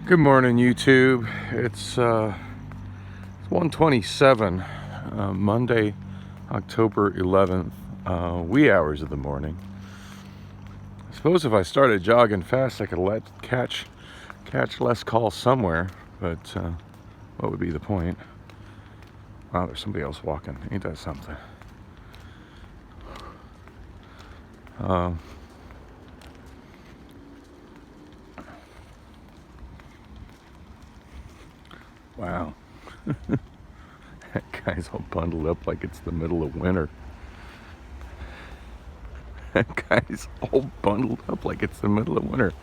Good morning, YouTube. It's 1:27, Monday, October 11th, wee hours of the morning. I suppose if I started jogging fast, I could catch less calls somewhere, but what would be the point? Wow, there's somebody else walking. Ain't that something? Wow. That guy's all bundled up like it's the middle of winter. That guy's all bundled up like it's the middle of winter.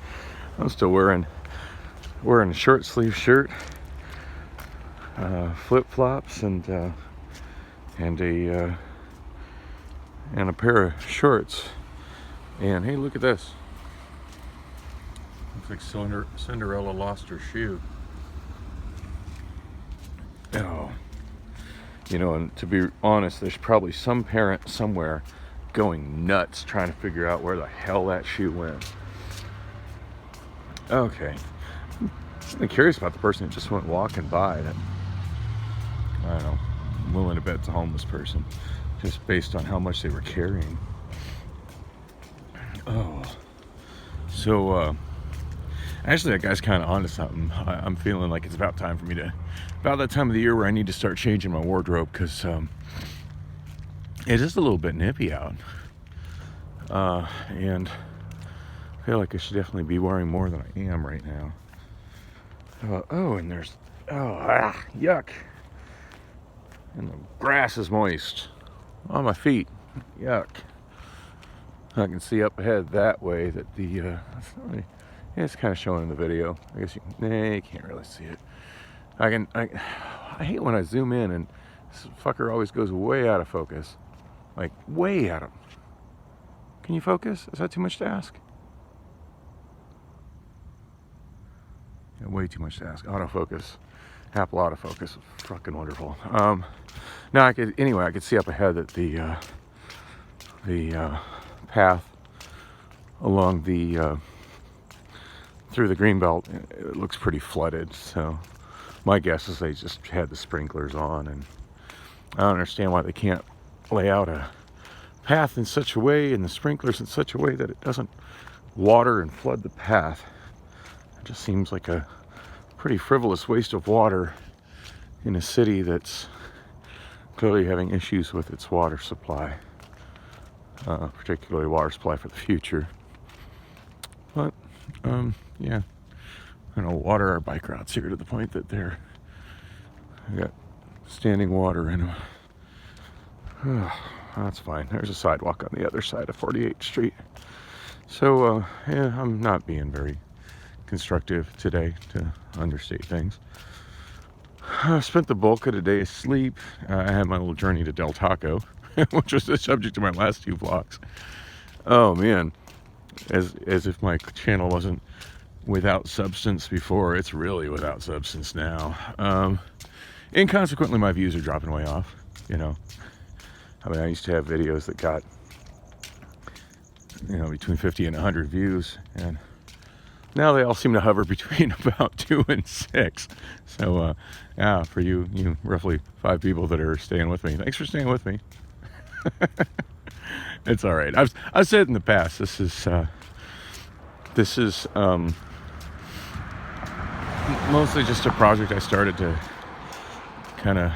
I'm still wearing a short sleeve shirt, flip flops, and a pair of shorts. And hey, look at this. Looks like Cinderella lost her shoe. Oh, and to be honest, there's probably some parent somewhere going nuts trying to figure out where the hell that shoe went. Okay. I'm curious about the person that just went walking by. I don't know. I'm willing to bet it's a homeless person, just based on how much they were carrying. Oh. So, actually, that guy's kind of onto something. I'm feeling like it's about time for me about that time of the year where I need to start changing my wardrobe, because it's just a little bit nippy out. And I feel like I should definitely be wearing more than I am right now. And there's, yuck. And the grass is moist on my feet. Yuck. I can see up ahead that way that it's kind of showing in the video. I guess you can't really see it. I hate when I zoom in and this fucker always goes way out of focus. Like, way out of... Can you focus? Is that too much to ask? Yeah, way too much to ask. Autofocus. Apple autofocus. Fucking wonderful. Now I could see up ahead that the path along the through the greenbelt, it looks pretty flooded. So my guess is they just had the sprinklers on, and I don't understand why they can't lay out a path in such a way, and the sprinklers in such a way that it doesn't water and flood the path. It just seems like a pretty frivolous waste of water in a city that's clearly having issues with its water supply, particularly water supply for the future. But yeah, I don't know, water our bike routes here to the point that I got standing water in them. That's fine. There's a sidewalk on the other side of 48th Street. So yeah, I'm not being very constructive today, to understate things. I spent the bulk of the day asleep. I had my little journey to Del Taco, which was the subject of my last two vlogs. Oh man, as if my channel wasn't without substance before, it's really without substance now. And consequently, my views are dropping way off. I mean, I used to have videos that got between 50 and 100 views, and now they all seem to hover between about 2 and 6. So yeah, for you roughly 5 people that are staying with me, thanks for staying with me. It's all right. I've said in the past, this is mostly just a project I started to kind of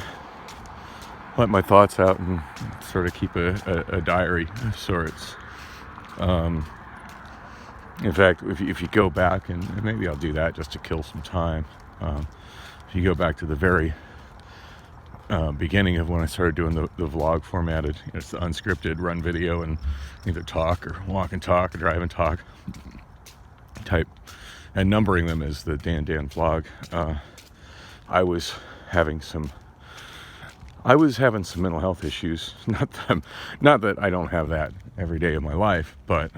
let my thoughts out and sort of keep a diary of sorts. In fact, if you go back, and maybe I'll do that just to kill some time, if you go back to the very beginning of when I started doing the vlog formatted, it's the unscripted run video and either talk or walk and talk or drive and talk type, and numbering them as the Dan vlog. I was having some mental health issues. Not that I don't have that every day of my life, but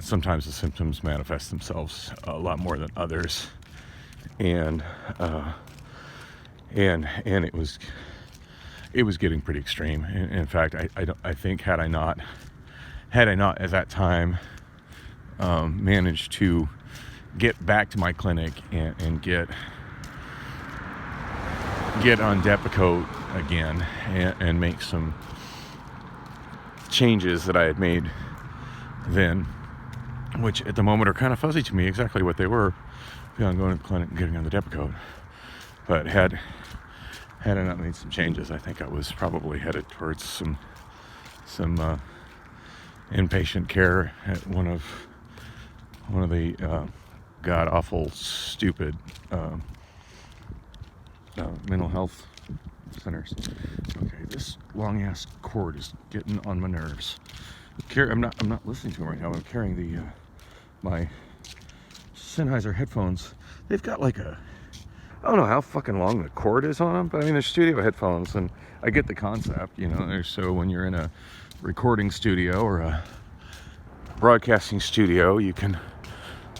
sometimes the symptoms manifest themselves a lot more than others, and it was getting pretty extreme. In fact, I think had I not at that time managed to get back to my clinic and get on Depakote again and make some changes that I had made then, which at the moment are kind of fuzzy to me exactly what they were beyond going to the clinic and getting on the Depakote. But had I not made some changes, I think I was probably headed towards some inpatient care at one of the god awful stupid mental health centers. Okay, this long ass cord is getting on my nerves. I'm not listening to him right now. I'm carrying the my Sennheiser headphones. They've got like I don't know how fucking long the cord is on them, but I mean they're studio headphones, and I get the concept, you know. So when you're in a recording studio or a broadcasting studio, you can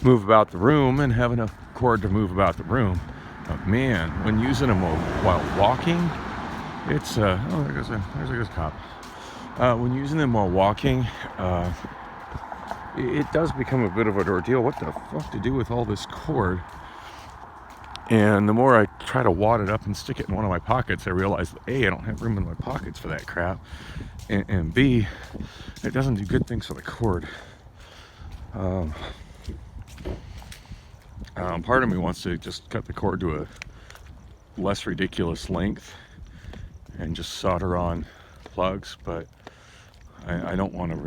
move about the room and have enough cord to move about the room. But man, when using them while walking, it's there's a cop. When using them while walking, it does become a bit of an ordeal. What the fuck to do with all this cord? And the more I try to wad it up and stick it in one of my pockets, I realize that A, I don't have room in my pockets for that crap, and B, it doesn't do good things for the cord. Part of me wants to just cut the cord to a less ridiculous length and just solder on plugs, but I don't want to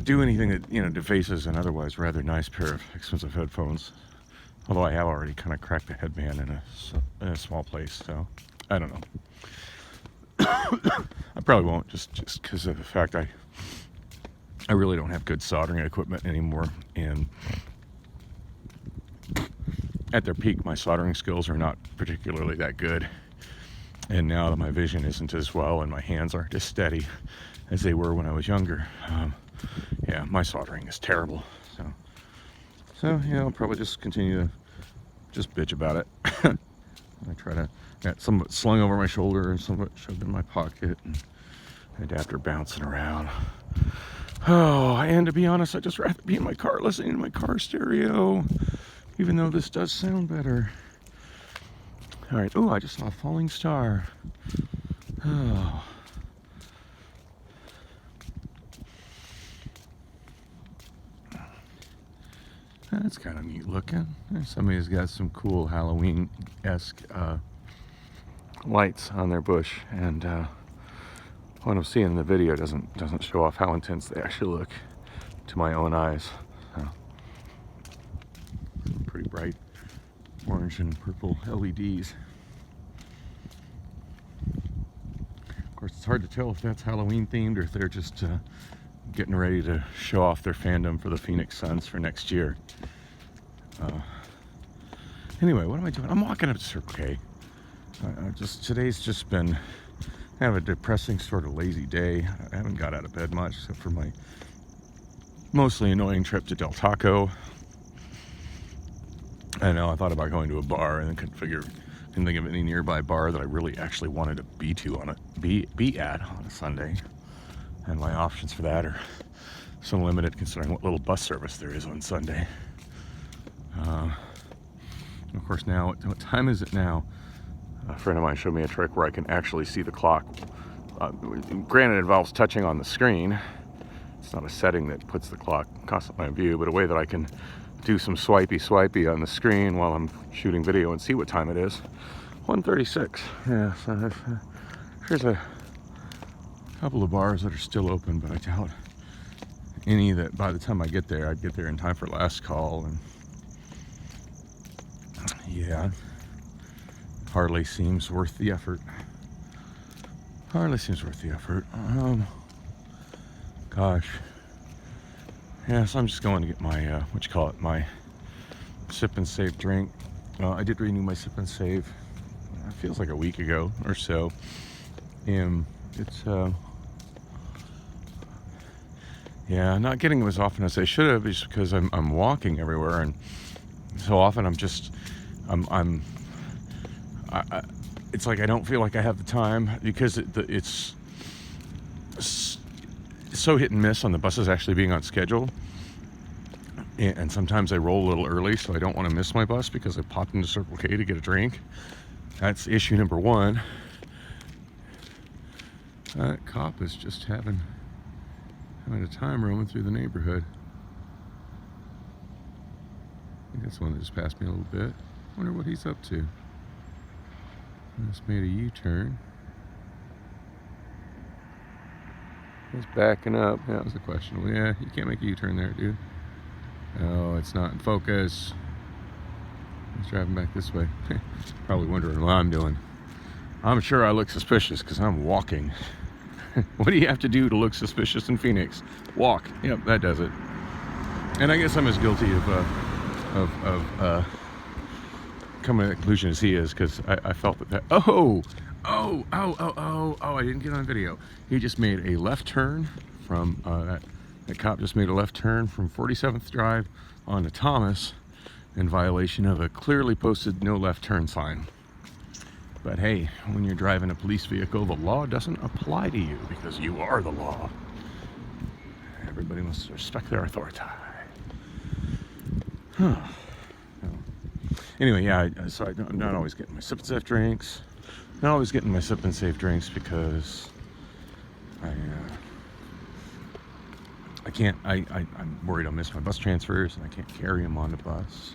do anything that, you know, defaces an otherwise rather nice pair of expensive headphones. Although I have already kind of cracked the headband in a small place, so I don't know. I probably won't, just because of the fact I really don't have good soldering equipment anymore, and at their peak, my soldering skills are not particularly that good. And now that my vision isn't as well and my hands aren't as steady as they were when I was younger, yeah, my soldering is terrible. So yeah, I'll probably just continue to just bitch about it. I try to get some of it slung over my shoulder and some of it shoved in my pocket, and adapter bouncing around. Oh, and to be honest, I'd just rather be in my car listening to my car stereo, even though this does sound better. All right. Oh, I just saw a falling star. Oh. That's kind of neat looking. Somebody's got some cool Halloween-esque lights on their bush, and what I'm seeing in the video doesn't show off how intense they actually look to my own eyes. So, pretty bright orange and purple LEDs. Of course, it's hard to tell if that's Halloween themed or if they're just getting ready to show off their fandom for the Phoenix Suns for next year. Anyway, what am I doing? I'm walking up to Circle K. Today's just been kind of a depressing sort of lazy day. I haven't got out of bed much except for my mostly annoying trip to Del Taco. I know I thought about going to a bar and then couldn't think of any nearby bar that I really actually wanted to be at on a Sunday. And my options for that are so limited considering what little bus service there is on Sunday. Of course, now, what time is it now? A friend of mine showed me a trick where I can actually see the clock. Granted, it involves touching on the screen. It's not a setting that puts the clock constantly in view, but a way that I can do some swipey on the screen while I'm shooting video and see what time it is. 1:36. Yeah, so here's a couple of bars that are still open, but I doubt any that by the time I get there, I'd get there in time for last call. And yeah, hardly seems worth the effort. Gosh. Yeah, so I'm just going to get my, my sip and save drink. I did renew my sip and save. It feels like a week ago or so. And it's, yeah, not getting them as often as I should have, just because I'm walking everywhere, and so often it's like I don't feel like I have the time, because it's so hit and miss on the buses actually being on schedule. And sometimes I roll a little early, so I don't want to miss my bus because I popped into Circle K to get a drink. That's issue number one. That cop is just having a time roaming through the neighborhood. I think that's the one that just passed me a little bit. Wonder what he's up to. Just made a U-turn. He's backing up. That was the question. Well, yeah, you can't make a U-turn there, dude. Oh, it's not in focus. He's driving back this way. Probably wondering what I'm doing. I'm sure I look suspicious because I'm walking. What do you have to do to look suspicious in Phoenix? Walk. Yep, that does it. And I guess I'm as guilty of coming to that conclusion as he is, because I felt that I didn't get on video. He just made a left turn from that cop just made a left turn from 47th Drive onto Thomas in violation of a clearly posted no left turn sign. But hey, when you're driving a police vehicle, the law doesn't apply to you because you are the law. Everybody must respect their authority. Anyway, yeah, so I'm not always getting my sip and safe drinks. Not always getting my sip and safe drinks because I'm worried I'll miss my bus transfers and I can't carry them on the bus.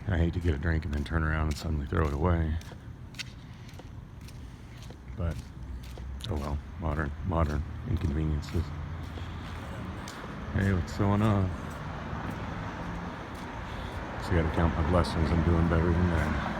I hate to get a drink and then turn around and suddenly throw it away. But, oh well, modern inconveniences. Hey, what's going on? So I gotta count my blessings. I'm doing better than that.